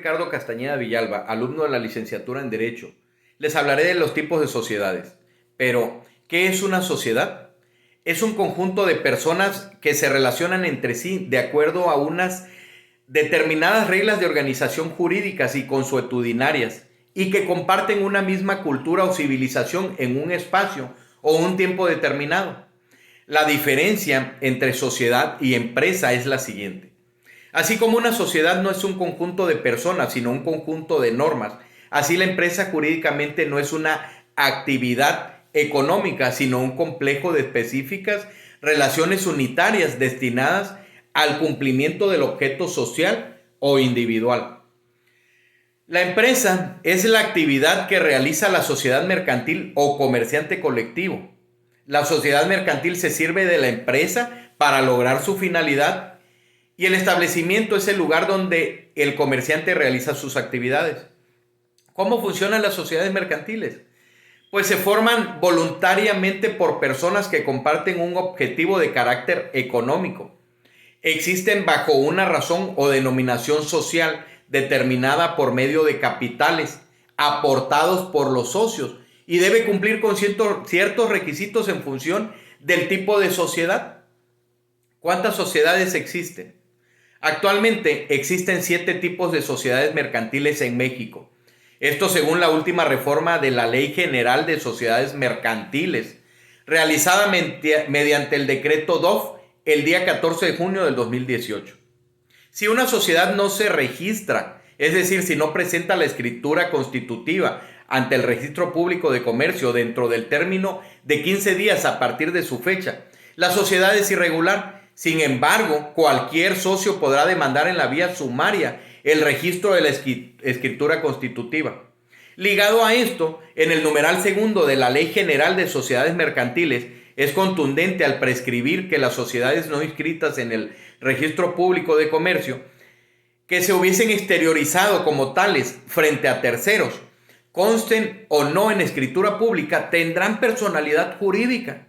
Ricardo Castañeda Villalba, alumno de la licenciatura en Derecho. Les hablaré de los tipos de sociedades. Pero, ¿qué es una sociedad? Es un conjunto de personas que se relacionan entre sí de acuerdo a unas determinadas reglas de organización jurídicas y consuetudinarias y que comparten una misma cultura o civilización en un espacio o un tiempo determinado. La diferencia entre sociedad y empresa es la siguiente. Así como una sociedad no es un conjunto de personas, sino un conjunto de normas, así la empresa jurídicamente no es una actividad económica, sino un complejo de específicas relaciones unitarias destinadas al cumplimiento del objeto social o individual. La empresa es la actividad que realiza la sociedad mercantil o comerciante colectivo. La sociedad mercantil se sirve de la empresa para lograr su finalidad y el establecimiento es el lugar donde el comerciante realiza sus actividades. ¿Cómo funcionan las sociedades mercantiles? Pues se forman voluntariamente por personas que comparten un objetivo de carácter económico. Existen bajo una razón o denominación social determinada por medio de capitales aportados por los socios y debe cumplir con ciertos requisitos en función del tipo de sociedad. ¿Cuántas sociedades existen? Actualmente existen 7 tipos de sociedades mercantiles en México. Esto según la última reforma de la Ley General de Sociedades Mercantiles, realizada mediante el decreto DOF el día 14 de junio del 2018. Si una sociedad no se registra, es decir, si no presenta la escritura constitutiva ante el Registro Público de Comercio dentro del término de 15 días a partir de su fecha, la sociedad es irregular. Sin embargo, cualquier socio podrá demandar en la vía sumaria el registro de la escritura constitutiva. Ligado a esto, en el numeral segundo de la Ley General de Sociedades Mercantiles, es contundente al prescribir que las sociedades no inscritas en el Registro Público de Comercio, que se hubiesen exteriorizado como tales frente a terceros, consten o no en escritura pública, tendrán personalidad jurídica.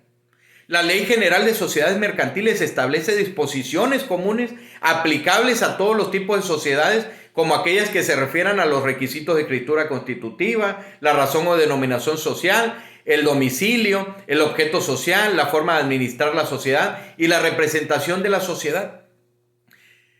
La Ley General de Sociedades Mercantiles establece disposiciones comunes aplicables a todos los tipos de sociedades, como aquellas que se refieran a los requisitos de escritura constitutiva, la razón o denominación social, el domicilio, el objeto social, la forma de administrar la sociedad y la representación de la sociedad.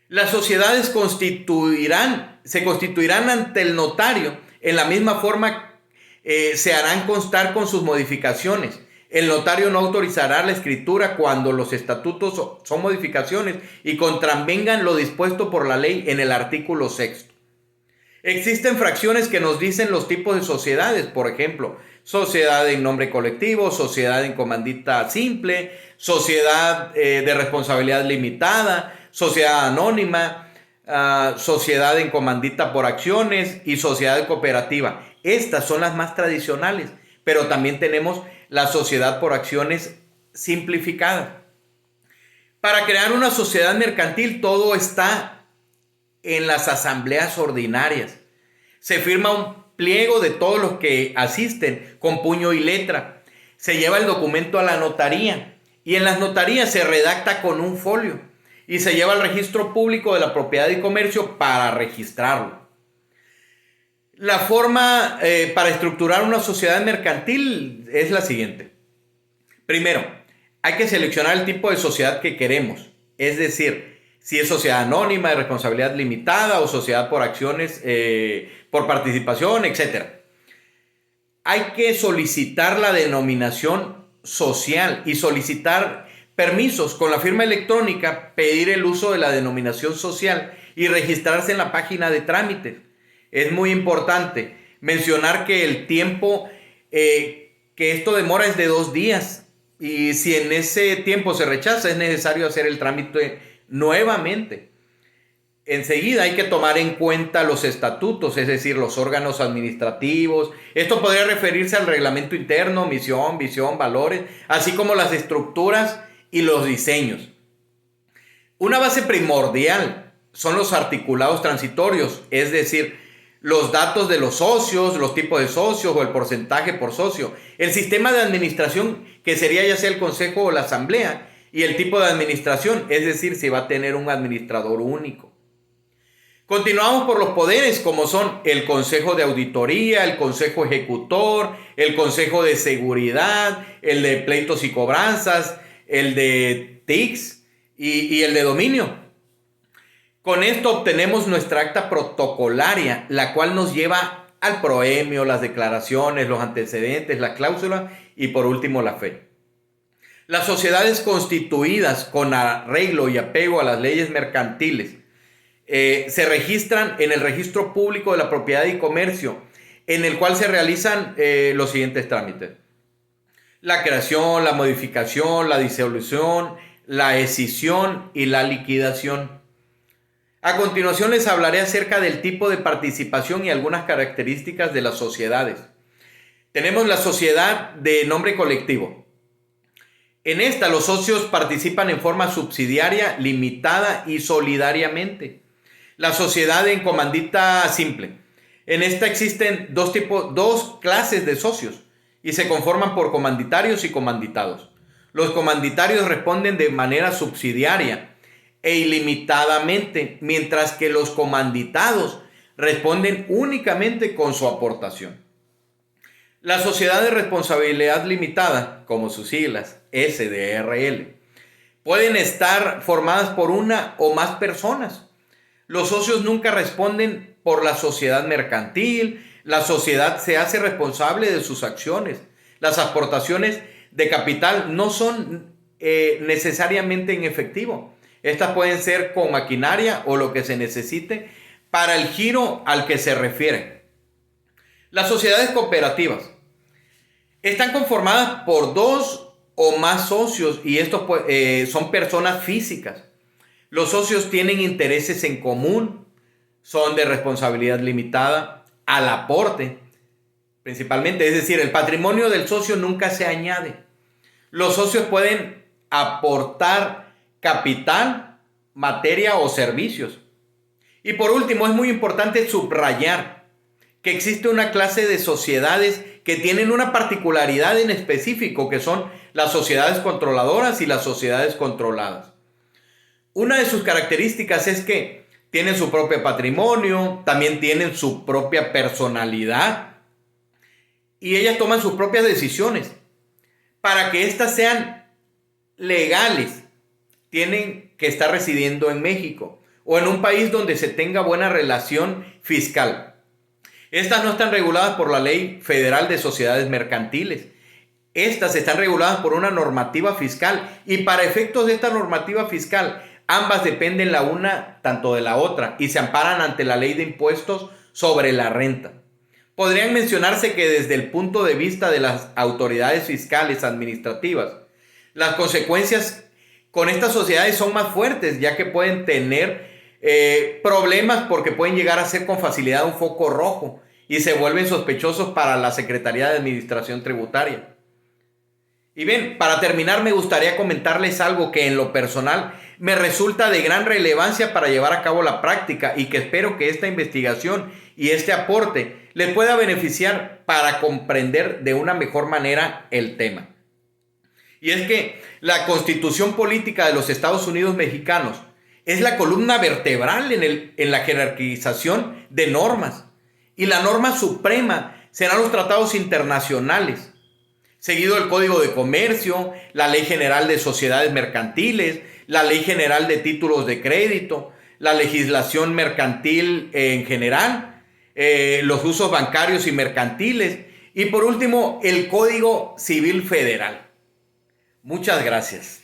Las sociedades se constituirán ante el notario en la misma forma se harán constar con sus modificaciones. El notario no autorizará la escritura cuando los estatutos son modificaciones y contravengan lo dispuesto por la ley en el artículo 6. Existen fracciones que nos dicen los tipos de sociedades, por ejemplo, sociedad en nombre colectivo, sociedad en comandita simple, sociedad de responsabilidad limitada, sociedad anónima, sociedad en comandita por acciones y sociedad cooperativa. Estas son las más tradicionales, pero también tenemos la sociedad por acciones simplificada. Para crear una sociedad mercantil todo está en las asambleas ordinarias. Se firma un pliego de todos los que asisten con puño y letra. Se lleva el documento a la notaría y en las notarías se redacta con un folio y se lleva al Registro Público de la Propiedad y Comercio para registrarlo. La forma para estructurar una sociedad mercantil es la siguiente. Primero, hay que seleccionar el tipo de sociedad que queremos. Es decir, si es sociedad anónima, de responsabilidad limitada o sociedad por acciones, por participación, etc. Hay que solicitar la denominación social y solicitar permisos con la firma electrónica, pedir el uso de la denominación social y registrarse en la página de trámites. Es muy importante mencionar que el tiempo que esto demora es de 2 días y si en ese tiempo se rechaza es necesario hacer el trámite nuevamente. Enseguida hay que tomar en cuenta los estatutos, es decir, los órganos administrativos. Esto podría referirse al reglamento interno, misión, visión, valores, así como las estructuras y los diseños. Una base primordial son los articulados transitorios, es decir, los datos de los socios, los tipos de socios o el porcentaje por socio, el sistema de administración que sería ya sea el consejo o la asamblea y el tipo de administración, es decir, si va a tener un administrador único. Continuamos por los poderes, como son el Consejo de Auditoría, el Consejo Ejecutor, el Consejo de Seguridad, el de Pleitos y Cobranzas, el de TICS y el de Dominio. Con esto obtenemos nuestra acta protocolaria, la cual nos lleva al proemio, las declaraciones, los antecedentes, la cláusula y por último la fe. Las sociedades constituidas con arreglo y apego a las leyes mercantiles se registran en el Registro Público de la Propiedad y Comercio, en el cual se realizan los siguientes trámites: la creación, la modificación, la disolución, la escisión y la liquidación. A continuación les hablaré acerca del tipo de participación y algunas características de las sociedades. Tenemos la sociedad de nombre colectivo. En esta los socios participan en forma subsidiaria, limitada y solidariamente. La sociedad en comandita simple. En esta existen dos clases de socios y se conforman por comanditarios y comanditados. Los comanditarios responden de manera subsidiaria e ilimitadamente, mientras que los comanditados responden únicamente con su aportación. La sociedad de responsabilidad limitada, como sus siglas SDRL, pueden estar formadas por una o más personas. Los socios nunca responden por la sociedad mercantil. La sociedad se hace responsable de sus acciones. Las aportaciones de capital no son necesariamente en efectivo. Estas pueden ser con maquinaria o lo que se necesite para el giro al que se refiere. Las sociedades cooperativas están conformadas por dos o más socios y estos son personas físicas. Los socios tienen intereses en común, son de responsabilidad limitada, al aporte principalmente, es decir, el patrimonio del socio nunca se añade. Los socios pueden aportar capital, materia o servicios. Y por último, es muy importante subrayar que existe una clase de sociedades que tienen una particularidad en específico, que son las sociedades controladoras y las sociedades controladas. Una de sus características es que tienen su propio patrimonio, también tienen su propia personalidad y ellas toman sus propias decisiones. Para que éstas sean legales, tienen que estar residiendo en México o en un país donde se tenga buena relación fiscal. Estas no están reguladas por la Ley Federal de Sociedades Mercantiles. Estas están reguladas por una normativa fiscal y para efectos de esta normativa fiscal, ambas dependen la una tanto de la otra y se amparan ante la Ley de Impuestos sobre la Renta. Podrían mencionarse que desde el punto de vista de las autoridades fiscales administrativas, las consecuencias con estas sociedades son más fuertes, ya que pueden tener problemas porque pueden llegar a ser con facilidad un foco rojo y se vuelven sospechosos para la Secretaría de Administración Tributaria. Y bien, para terminar me gustaría comentarles algo que en lo personal me resulta de gran relevancia para llevar a cabo la práctica y que espero que esta investigación y este aporte les pueda beneficiar para comprender de una mejor manera el tema. Y es que la Constitución Política de los Estados Unidos Mexicanos es la columna vertebral en la jerarquización de normas. Y la norma suprema serán los tratados internacionales, seguido el Código de Comercio, la Ley General de Sociedades Mercantiles, la Ley General de Títulos de Crédito, la legislación mercantil en general, los usos bancarios y mercantiles y por último el Código Civil Federal. Muchas gracias.